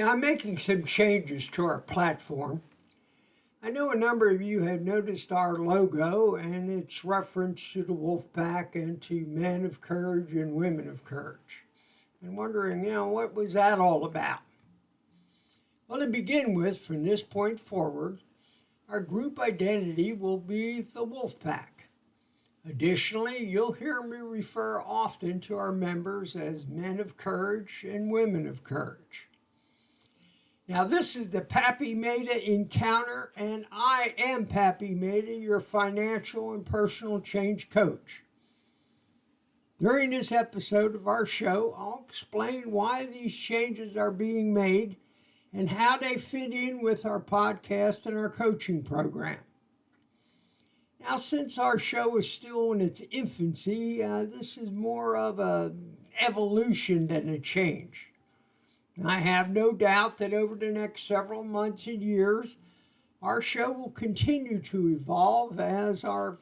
Now, I'm making some changes to our platform. I know a number of you have noticed our logo and its reference to the wolf pack and to men of courage and women of courage. And wondering, what was that all about? Well, to begin with, from this point forward, our group identity will be the wolf pack. Additionally, you'll hear me refer often to our members as men of courage and women of courage. Now, this is the Pappy Mehta Encounter, and I am Pappy Mehta, your financial and personal change coach. During this episode of our show, I'll explain why these changes are being made and how they fit in with our podcast and our coaching program. Now, since our show is still in its infancy, this is more of an evolution than a change. I have no doubt that over the next several months and years, our show will continue to evolve as our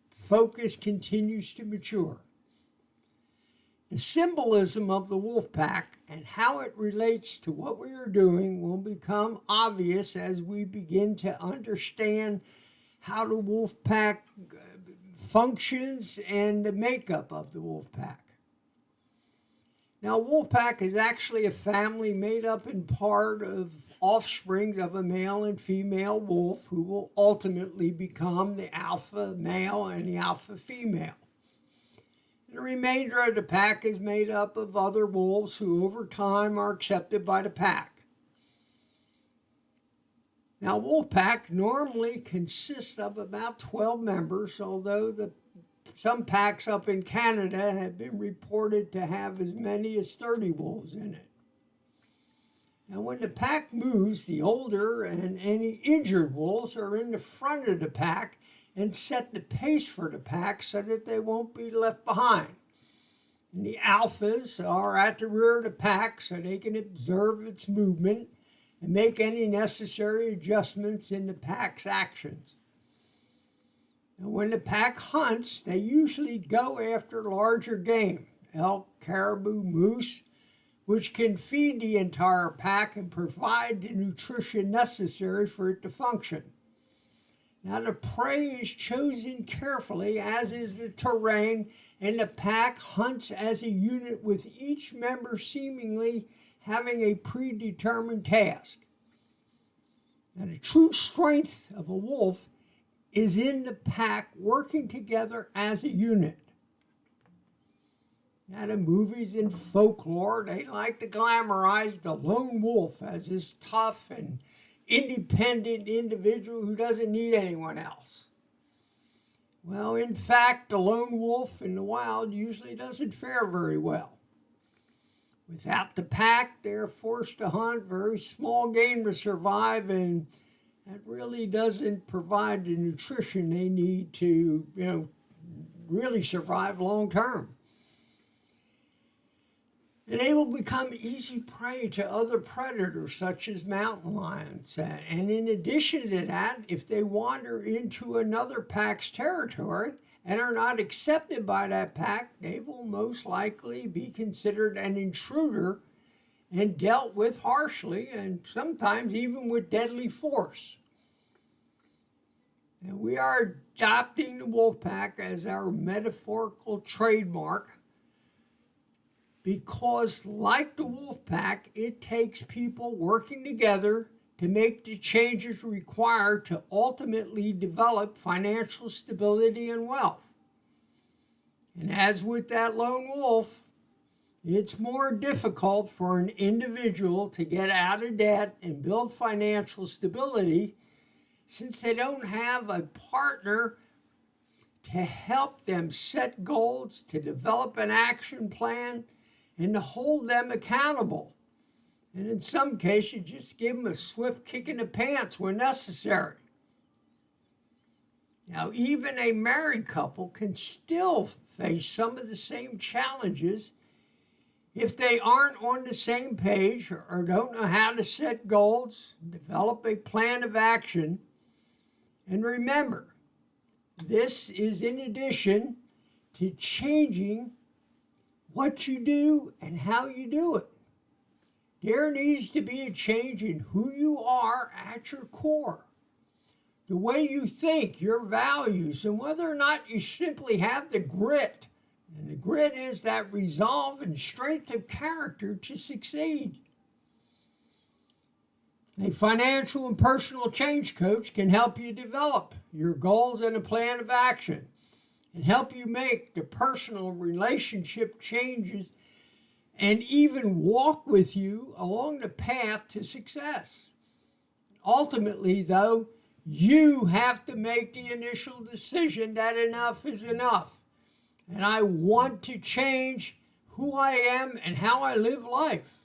focus continues to mature. The symbolism of the wolf pack and how it relates to what we are doing will become obvious as we begin to understand how the wolf pack functions and the makeup of the wolf pack. Now, wolf pack is actually a family made up in part of offsprings of a male and female wolf who will ultimately become the alpha male and the alpha female. The remainder of the pack is made up of other wolves who over time are accepted by the pack. Now, wolf pack normally consists of about 12 members, although some packs up in Canada have been reported to have as many as 30 wolves in it. Now, when the pack moves, the older and any injured wolves are in the front of the pack and set the pace for the pack so that they won't be left behind. And the alphas are at the rear of the pack so they can observe its movement and make any necessary adjustments in the pack's actions. And when the pack hunts, they usually go after larger game, elk, caribou, moose, which can feed the entire pack and provide the nutrition necessary for it to function. Now, the prey is chosen carefully, as is the terrain, and the pack hunts as a unit with each member seemingly having a predetermined task. Now, the true strength of a wolf is in the pack working together as a unit. Now, the movies and folklore, they like to glamorize the lone wolf as this tough and independent individual who doesn't need anyone else. Well, in fact, the lone wolf in the wild usually doesn't fare very well. Without the pack, they're forced to hunt very small game to survive, and that really doesn't provide the nutrition they need to, really survive long term. And they will become easy prey to other predators such as mountain lions. And in addition to that, if they wander into another pack's territory and are not accepted by that pack, they will most likely be considered an intruder and dealt with harshly and sometimes even with deadly force. And we are adopting the wolf pack as our metaphorical trademark because, like the wolf pack, it takes people working together to make the changes required to ultimately develop financial stability and wealth. And as with that lone wolf, it's more difficult for an individual to get out of debt and build financial stability since they don't have a partner to help them set goals, to develop an action plan, and to hold them accountable. And in some cases, just give them a swift kick in the pants when necessary. Now, even a married couple can still face some of the same challenges if they aren't on the same page or don't know how to set goals, develop a plan of action. And remember, this is in addition to changing what you do and how you do it. There needs to be a change in who you are at your core. The way you think, your values, and whether or not you simply have the grit. And the grit is that resolve and strength of character to succeed. A financial and personal change coach can help you develop your goals and a plan of action and help you make the personal relationship changes and even walk with you along the path to success. Ultimately, though, you have to make the initial decision that enough is enough. And I want to change who I am and how I live life.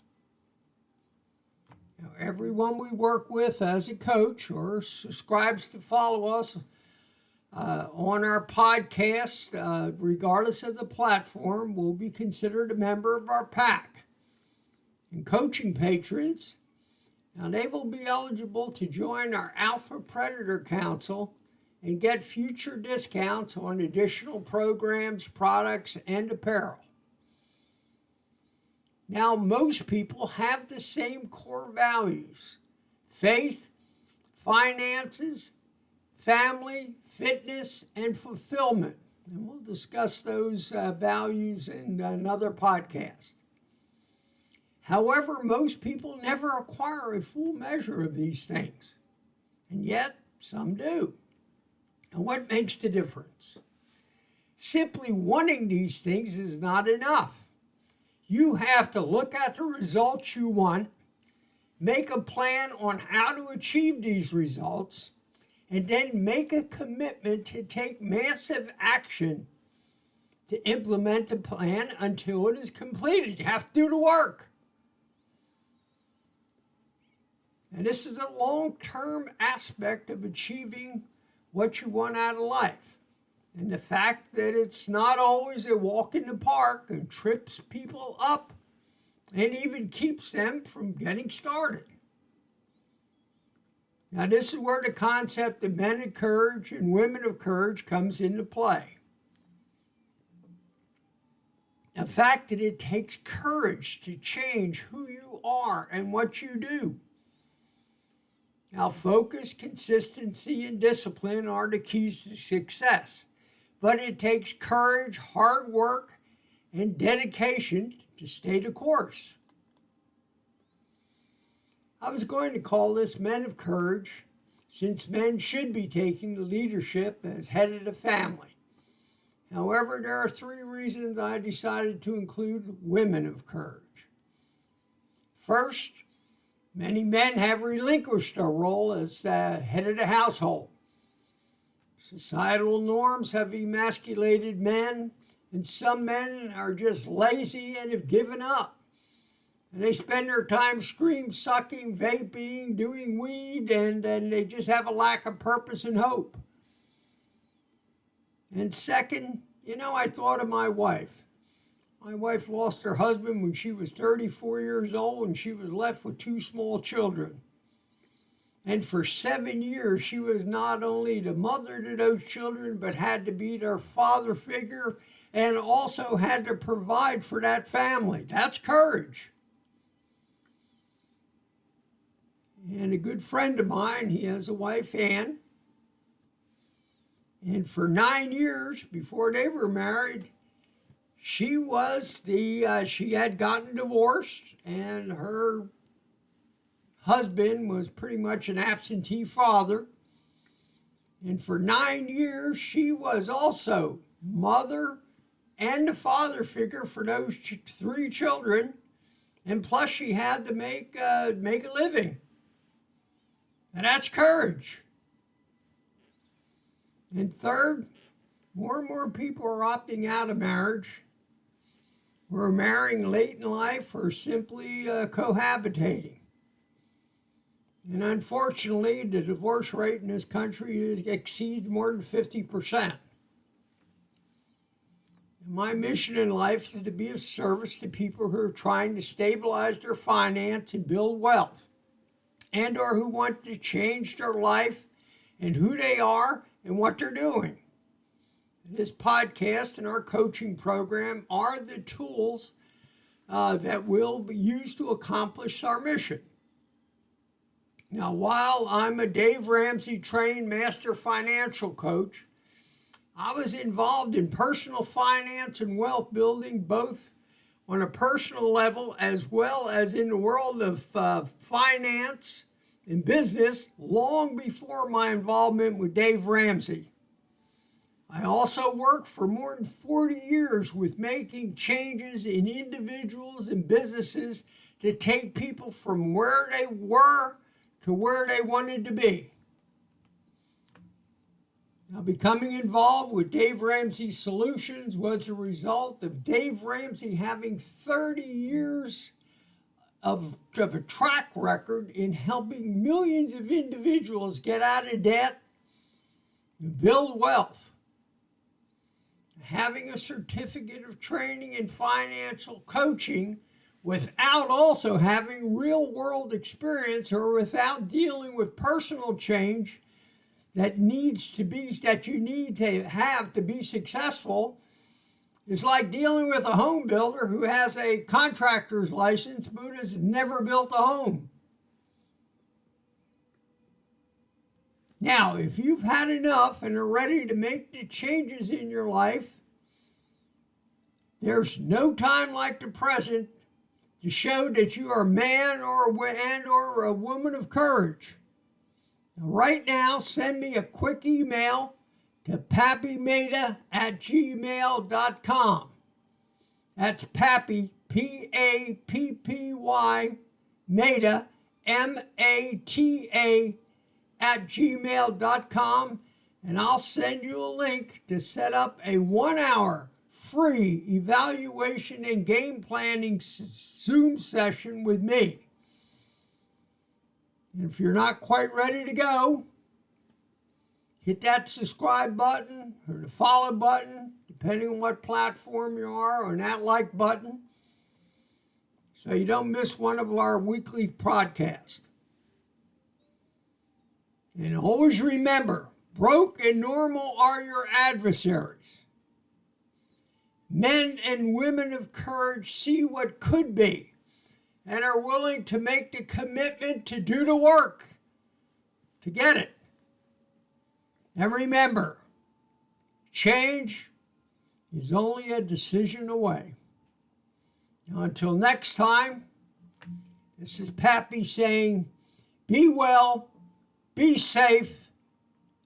Now, everyone we work with as a coach or subscribes to follow us on our podcast, regardless of the platform, will be considered a member of our pack. And coaching patrons, now they will be eligible to join our Alpha Predator Council and get future discounts on additional programs, products, and apparel. Now, most people have the same core values: faith, finances, family, fitness, and fulfillment. And we'll discuss those values in another podcast. However, most people never acquire a full measure of these things, and yet some do. And what makes the difference? Simply wanting these things is not enough. You have to look at the results you want, make a plan on how to achieve these results, and then make a commitment to take massive action to implement the plan until it is completed. You have to do the work. And this is a long-term aspect of achieving what you want out of life. And the fact that it's not always a walk in the park and trips people up and even keeps them from getting started. Now, this is where the concept of men of courage and women of courage comes into play. The fact that it takes courage to change who you are and what you do. Now, focus, consistency, and discipline are the keys to success. But it takes courage, hard work, and dedication to stay the course. I was going to call this Men of Courage, since men should be taking the leadership as head of the family. However, there are 3 reasons I decided to include Women of Courage. First, many men have relinquished their role as the head of the household. Societal norms have emasculated men, and some men are just lazy and have given up. And they spend their time sucking, vaping, doing weed, and they just have a lack of purpose and hope. And second, I thought of my wife. My wife lost her husband when she was 34 years old, and she was left with 2 small children. And for 7 years, she was not only the mother to those children, but had to be their father figure and also had to provide for that family. That's courage. And a good friend of mine, he has a wife, Ann. And for 9 years before they were married, she had gotten divorced, and her husband was pretty much an absentee father. And for 9 years, she was also mother and the father figure for those 3 children. And plus she had to make a living. And that's courage. And third, more and more people are opting out of marriage. We're marrying late in life or simply cohabitating. And unfortunately, the divorce rate in this country exceeds more than 50%. My mission in life is to be of service to people who are trying to stabilize their finance and build wealth, and or who want to change their life and who they are and what they're doing. This podcast and our coaching program are the tools that we'll use to accomplish our mission. Now, while I'm a Dave Ramsey trained master financial coach, I was involved in personal finance and wealth building, both on a personal level as well as in the world of finance and business, long before my involvement with Dave Ramsey. I also worked for more than 40 years with making changes in individuals and businesses to take people from where they were to where they wanted to be. Now, becoming involved with Dave Ramsey Solutions was a result of Dave Ramsey having 30 years of a track record in helping millions of individuals get out of debt and build wealth. Having a certificate of training in financial coaching without also having real-world experience or without dealing with personal change that you need to have to be successful is like dealing with a home builder who has a contractor's license but has never built a home. Now, if you've had enough and are ready to make the changes in your life, there's no time like the present to show that you are a man or a woman of courage. Now, right now, send me a quick email to pappymeta@gmail.com. That's Pappy, Pappy, Meta, MATA, @gmail.com, and I'll send you a link to set up a 1-hour free evaluation and game planning Zoom session with me. And if you're not quite ready to go, hit that subscribe button or the follow button, depending on what platform you are, or that like button, so you don't miss one of our weekly podcasts. And always remember, broke and normal are your adversaries. Men and women of courage see what could be and are willing to make the commitment to do the work to get it. And remember, change is only a decision away. Now, until next time, this is Pappy saying, be well, be safe,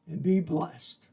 and be blessed.